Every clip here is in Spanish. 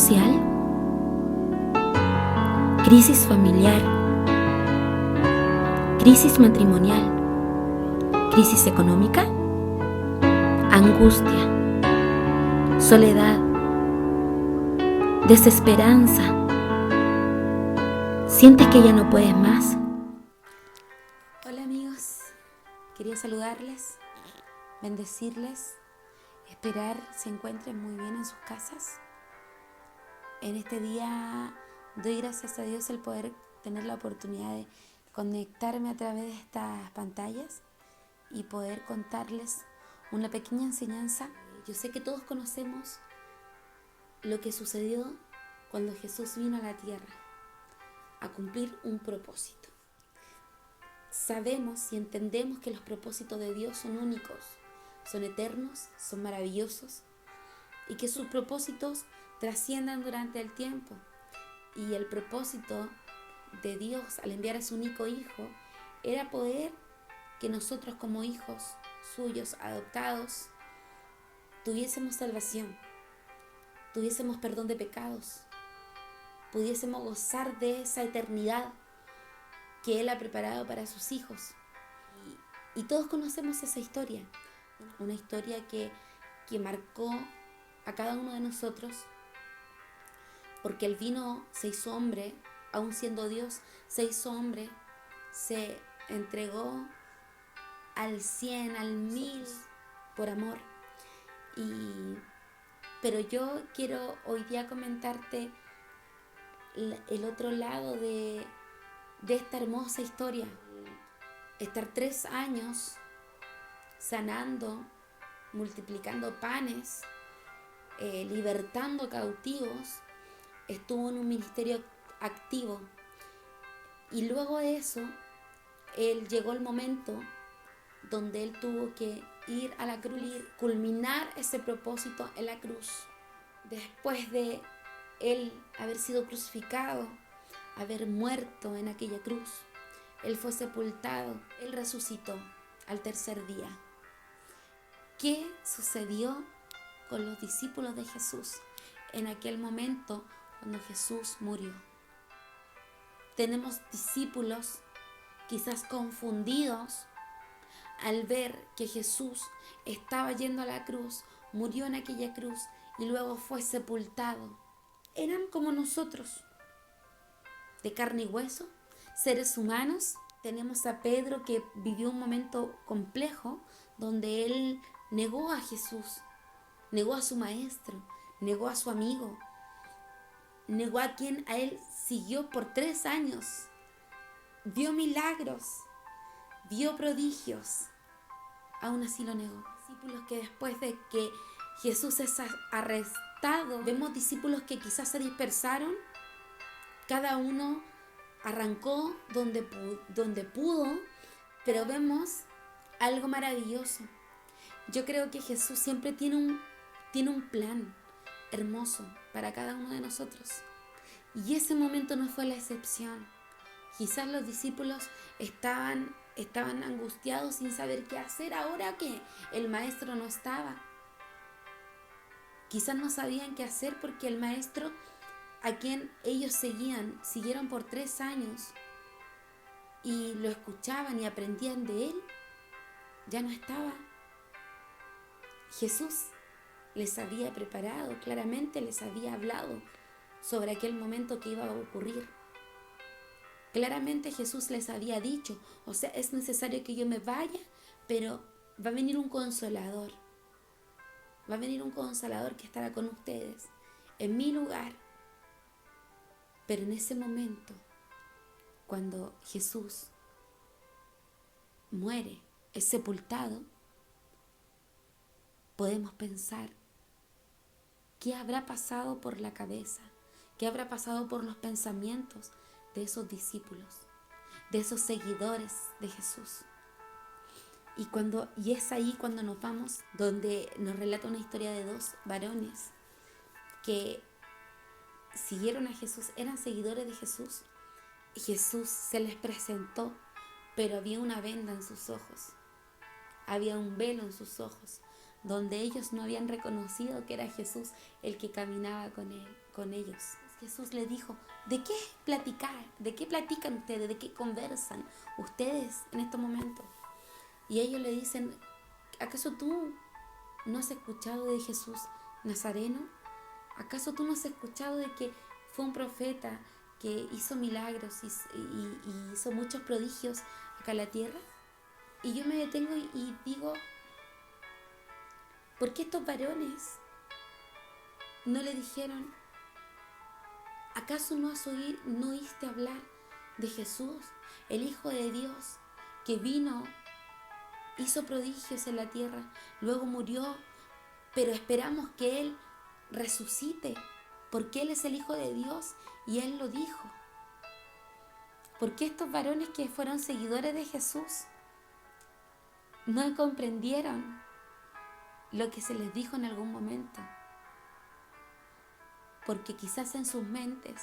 social, crisis familiar, crisis matrimonial, crisis económica, angustia, soledad, desesperanza. ¿Sientes que ya no puedes más? Hola amigos, quería saludarles, bendecirles, esperar se encuentren muy bien en sus casas. En este día doy gracias a Dios el poder tener la oportunidad de conectarme a través de estas pantallas y poder contarles una pequeña enseñanza. Yo sé que todos conocemos lo que sucedió cuando Jesús vino a la tierra a cumplir un propósito. Sabemos y entendemos que los propósitos de Dios son únicos, son eternos, son maravillosos y que sus propósitos trasciendan durante el tiempo. Y el propósito de Dios al enviar a su único hijo era poder que nosotros como hijos suyos adoptados tuviésemos salvación, tuviésemos perdón de pecados, pudiésemos gozar de esa eternidad que Él ha preparado para sus hijos. Y todos conocemos esa historia, una historia que marcó a cada uno de nosotros, porque Él vino, se hizo hombre, aún siendo Dios, se hizo hombre, se entregó al 100, al 1000 por amor. Pero yo quiero hoy día comentarte el otro lado de esta hermosa historia. Estar 3 años sanando, multiplicando panes, libertando cautivos, estuvo en un ministerio activo. Y luego de eso, llegó el momento donde Él tuvo que ir a la cruz, culminar ese propósito en la cruz. Después de Él haber sido crucificado, haber muerto en aquella cruz, Él fue sepultado, Él resucitó al tercer día. ¿Qué sucedió con los discípulos de Jesús en aquel momento cuando Jesús murió? Tenemos discípulos quizás confundidos al ver que Jesús estaba yendo a la cruz, murió en aquella cruz y luego fue sepultado. Eran como nosotros, de carne y hueso, seres humanos. Tenemos a Pedro que vivió un momento complejo donde él negó a Jesús, negó a su maestro, negó a su amigo, negó a quien a él siguió por 3 años. Vio milagros, vio prodigios, aún así lo negó. Discípulos que después de que Jesús es arrestado, vemos discípulos que quizás se dispersaron, cada uno arrancó donde pudo, pero vemos algo maravilloso. Yo creo que Jesús siempre tiene un plan hermoso para cada uno de nosotros. Y ese momento no fue la excepción. Quizás los discípulos estaban angustiados sin saber qué hacer ahora que el maestro no estaba. Quizás no sabían qué hacer porque el maestro a quien ellos siguieron por 3 años y lo escuchaban y aprendían de él, ya no estaba. Jesús les había preparado, claramente les había hablado sobre aquel momento que iba a ocurrir. Claramente Jesús les había dicho, o sea, es necesario que yo me vaya, pero va a venir un consolador. Va a venir un consolador que estará con ustedes en mi lugar. Pero en ese momento, cuando Jesús muere, es sepultado, podemos pensar qué habrá pasado por la cabeza, qué habrá pasado por los pensamientos de esos discípulos, de esos seguidores de Jesús. Y es ahí cuando nos vamos, donde nos relata una historia de 2 varones que siguieron a Jesús, eran seguidores de Jesús. Y Jesús se les presentó, pero había una venda en sus ojos, había un velo en sus ojos, donde ellos no habían reconocido que era Jesús el que caminaba con con ellos. Jesús les dijo, ¿de qué platicar? ¿De qué platican ustedes? ¿De qué conversan ustedes en estos momentos? Y ellos le dicen, ¿acaso tú no has escuchado de Jesús Nazareno? ¿Acaso tú no has escuchado de que fue un profeta que hizo milagros y hizo muchos prodigios acá en la tierra? Y yo me detengo y digo, ¿por qué estos varones no le dijeron, ¿acaso no oíste hablar de Jesús, el Hijo de Dios, que vino, hizo prodigios en la tierra, luego murió, pero esperamos que Él resucite, porque Él es el Hijo de Dios y Él lo dijo? ¿Por qué estos varones que fueron seguidores de Jesús no comprendieron lo que se les dijo en algún momento? Porque quizás en sus mentes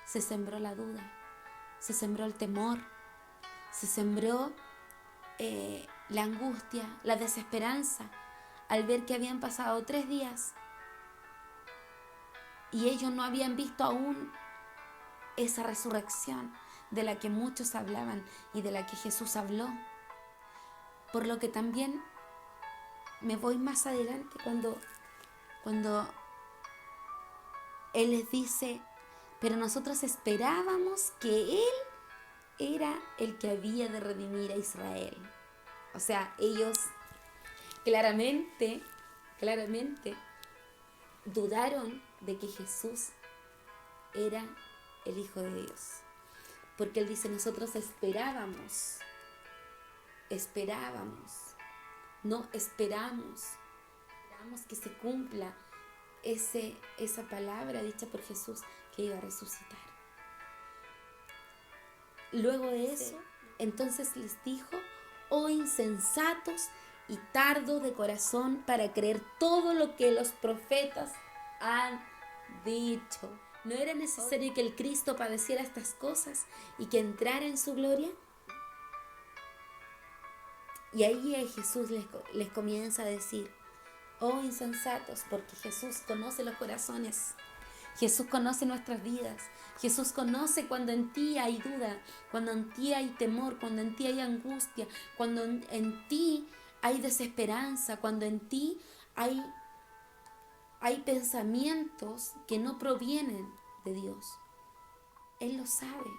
se sembró la duda, se sembró el temor, se sembró la angustia, la desesperanza, al ver que habían pasado 3 días y ellos no habían visto aún esa resurrección de la que muchos hablaban y de la que Jesús habló. Por lo que también me voy más adelante cuando Él les dice, pero nosotros esperábamos que Él era el que había de redimir a Israel. O sea, ellos claramente dudaron de que Jesús era el Hijo de Dios. Porque Él dice, nosotros esperábamos, no esperamos que se cumpla esa palabra dicha por Jesús que iba a resucitar. Luego de eso, entonces les dijo, oh insensatos y tardos de corazón para creer todo lo que los profetas han dicho. ¿No era necesario que el Cristo padeciera estas cosas y que entrara en su gloria? Y ahí Jesús les comienza a decir, oh insensatos, porque Jesús conoce los corazones, Jesús conoce nuestras vidas, Jesús conoce cuando en ti hay duda, cuando en ti hay temor, cuando en ti hay angustia, cuando en ti hay desesperanza, cuando en ti hay pensamientos que no provienen de Dios. Él lo sabe.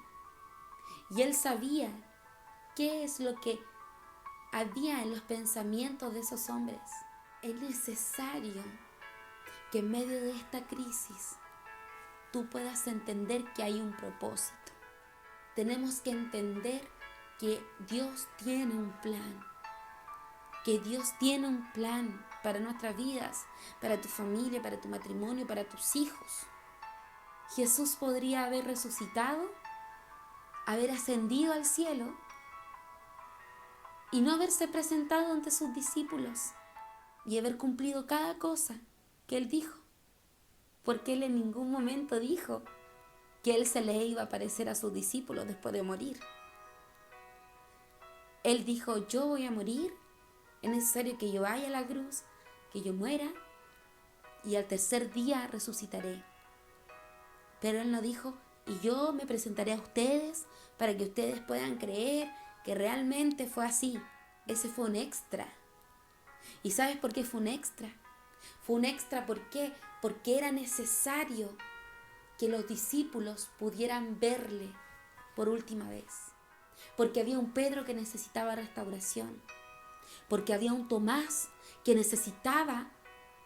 Y Él sabía qué es lo que había en los pensamientos de esos hombres. Es necesario que en medio de esta crisis tú puedas entender que hay un propósito. Tenemos que entender que Dios tiene un plan. Que Dios tiene un plan para nuestras vidas, para tu familia, para tu matrimonio, para tus hijos. Jesús podría haber resucitado, haber ascendido al cielo y no haberse presentado ante sus discípulos y haber cumplido cada cosa que Él dijo, porque Él en ningún momento dijo que Él se le iba a aparecer a sus discípulos después de morir. Él dijo, yo voy a morir, es necesario que yo vaya a la cruz, que yo muera y al tercer día resucitaré. Pero Él no dijo, y yo me presentaré a ustedes para que ustedes puedan creer que realmente fue así. Ese fue un extra. ¿Y sabes por qué fue un extra? Fue un extra, ¿por qué? Porque era necesario que los discípulos pudieran verle por última vez. Porque había un Pedro que necesitaba restauración. Porque había un Tomás que necesitaba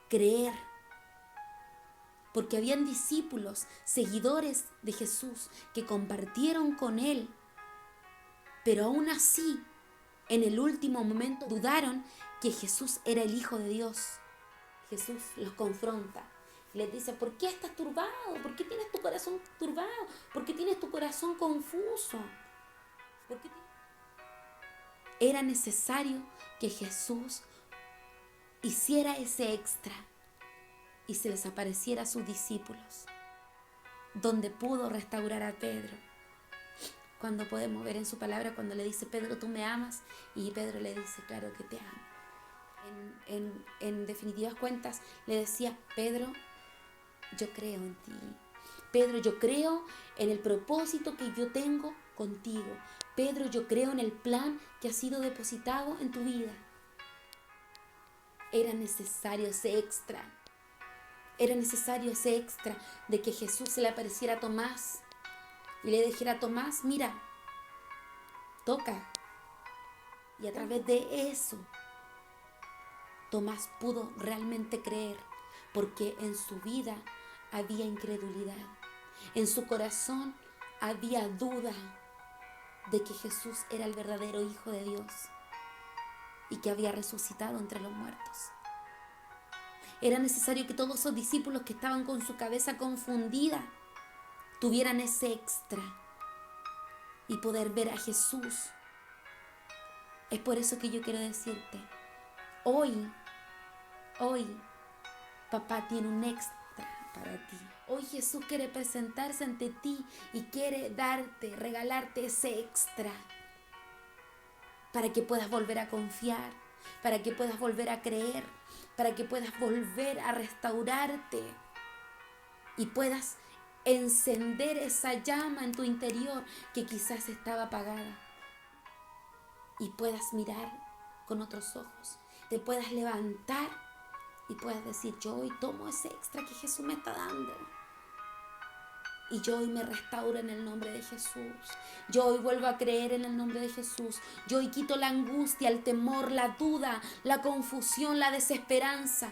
creer. Porque habían discípulos, seguidores de Jesús, que compartieron con Él. Pero aún así, en el último momento, dudaron que Jesús era el Hijo de Dios. Jesús los confronta. Les dice, ¿por qué estás turbado? ¿Por qué tienes tu corazón turbado? ¿Por qué tienes tu corazón confuso? Era necesario que Jesús hiciera ese extra y se les apareciera a sus discípulos, donde pudo restaurar a Pedro. Cuando podemos ver en su palabra, cuando le dice, Pedro, ¿tú me amas? Y Pedro le dice, claro que te amo. En definitivas cuentas, le decía, Pedro, yo creo en ti. Pedro, yo creo en el propósito que yo tengo contigo. Pedro, yo creo en el plan que ha sido depositado en tu vida. Era necesario ese extra. Era necesario ese extra de que Jesús se le apareciera a Tomás y le dijera a Tomás, mira, toca. Y a través de eso, Tomás pudo realmente creer, porque en su vida había incredulidad. En su corazón había duda de que Jesús era el verdadero Hijo de Dios y que había resucitado entre los muertos. Era necesario que todos esos discípulos que estaban con su cabeza confundida tuvieran ese extra y poder ver a Jesús. Es por eso que yo quiero decirte, hoy, papá tiene un extra para ti. Hoy Jesús quiere presentarse ante ti y quiere regalarte ese extra para que puedas volver a confiar, para que puedas volver a creer, para que puedas volver a restaurarte y puedas encender esa llama en tu interior que quizás estaba apagada y puedas mirar con otros ojos, te puedas levantar y puedas decir, yo hoy tomo ese extra que Jesús me está dando y yo hoy me restauro en el nombre de Jesús. Yo hoy vuelvo a creer en el nombre de Jesús. Yo hoy quito la angustia, el temor, la duda, la confusión, la desesperanza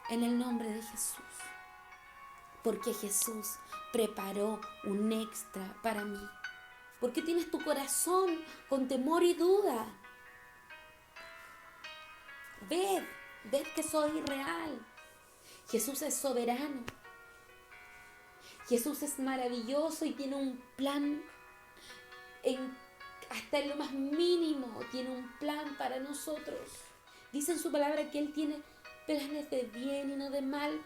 en el nombre de Jesús. Porque Jesús preparó un extra para mí. ¿Por qué tienes tu corazón con temor y duda? Ved que soy real. Jesús es soberano. Jesús es maravilloso y tiene un plan hasta en lo más mínimo, tiene un plan para nosotros. Dice en su palabra que Él tiene planes de bien y no de mal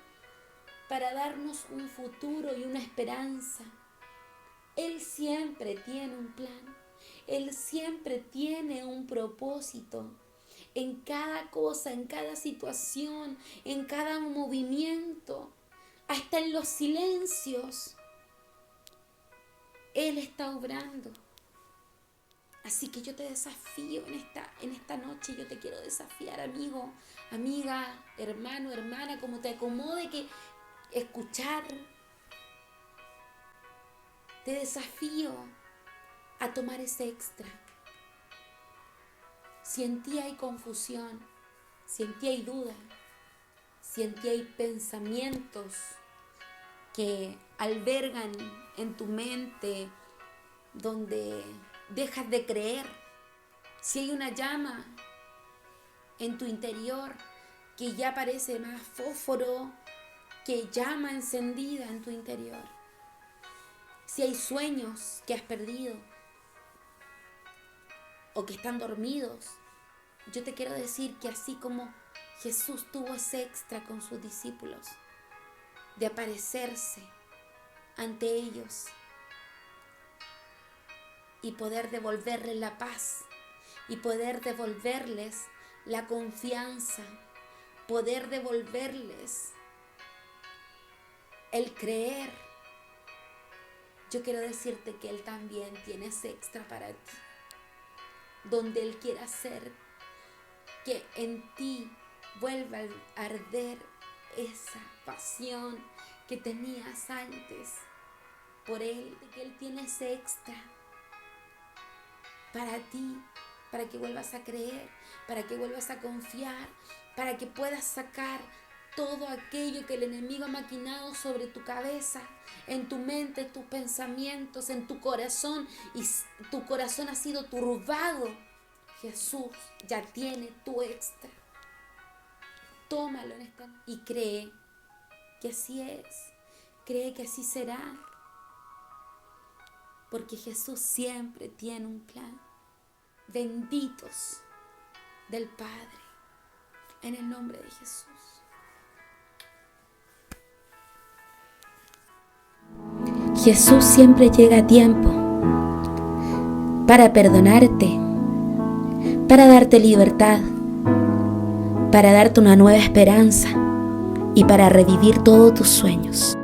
para darnos un futuro y una esperanza. Él siempre tiene un plan. Él siempre tiene un propósito. En cada cosa, en cada situación, en cada movimiento, hasta en los silencios, Él está obrando. Así que yo te desafío en esta noche, yo te quiero desafiar, amigo, amiga, hermano, hermana, como te acomode que escuchar. Te desafío a tomar ese extra. Si en ti hay confusión, si en ti hay duda, si en ti hay pensamientos que albergan en tu mente donde dejas de creer, si hay una llama en tu interior que ya parece más fósforo que llama encendida en tu interior, si hay sueños que has perdido o que están dormidos, yo te quiero decir que así como Jesús tuvo ese extra con sus discípulos de aparecerse ante ellos y poder devolverles la paz y poder devolverles la confianza, poder devolverles el creer. Yo quiero decirte que Él también tiene ese extra para ti, donde Él quiere hacer que en ti vuelva a arder esa pasión que tenías antes por Él, de que Él tiene ese extra para ti, para que vuelvas a creer, para que vuelvas a confiar, para que puedas sacar todo aquello que el enemigo ha maquinado sobre tu cabeza, en tu mente, tus pensamientos, en tu corazón, y tu corazón ha sido turbado. Jesús ya tiene tu extra. Tómalo en esta y cree que así es, cree que así será, porque Jesús siempre tiene un plan. Benditos del Padre, en el nombre de Jesús. Jesús siempre llega a tiempo para perdonarte, para darte libertad, para darte una nueva esperanza y para revivir todos tus sueños.